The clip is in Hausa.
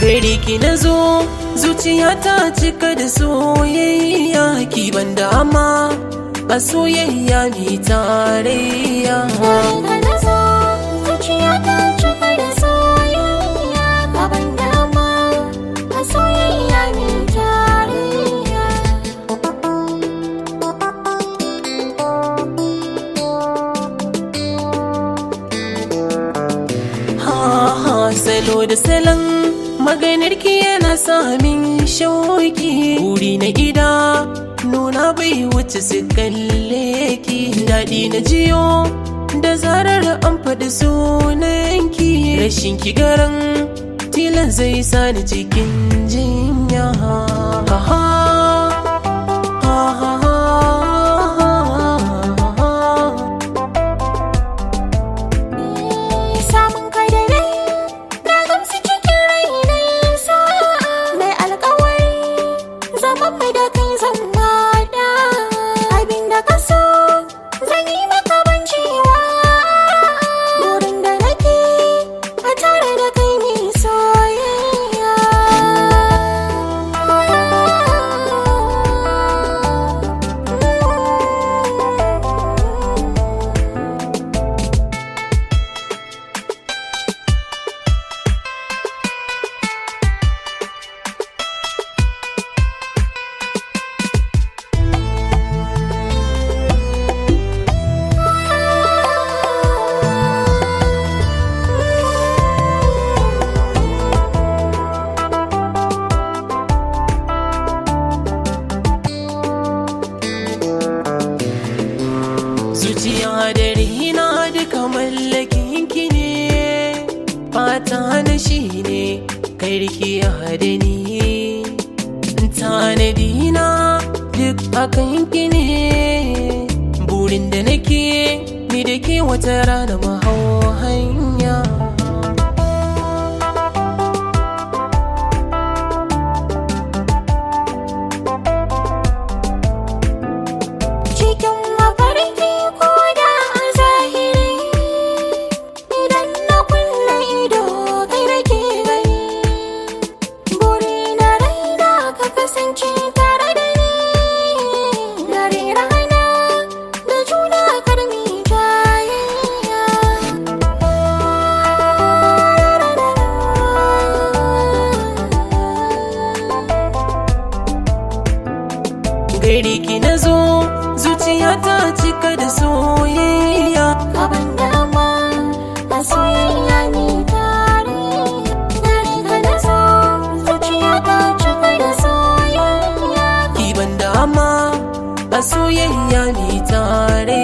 Gari ki na zo, zuciya ta cika da soyayya, ki ban dama a soyayya mi tarayya. Gari ka na zo, zuciya ta cika da soyayya, ka ban dama a soyayya mi tarayya. Ha ha, salo da salon maganar ki yana samin shauki, buri na gida nuna bai wuce su kalle ki. Daɗi na jiyo da zarar an faɗi sunanki, rashin ki garan tilan zai sani cikin jinya. Ha ha ha ha ha. Samun kai da rai na gamsu cikin rai na yasa, mai alkawari zaman mai da kai zan mada. Abinda ka so zan yi maka ban cewa, burin da nake a tare da kai mai soyayya. Zuciya da rina duka mallakin ki ne, fata na shi ne kai riki da ni. Tanadi na duk akan ki ne, burin da nake ni da ke wata rana mahau hanya. Cikin mafarki ko da a zahiri, idan na kulle ido kai nake gani. Buri na raina ka kasance tare da ni, dare rana da juna karmi jayayya. Gari ki na zo, zuciya ta cika da soyayya. Ka ban dama a soyayya mi tarayya. Gari ka na zo, zuciya ta cika da soyayya. Ki ban dama a soyayya mi tare.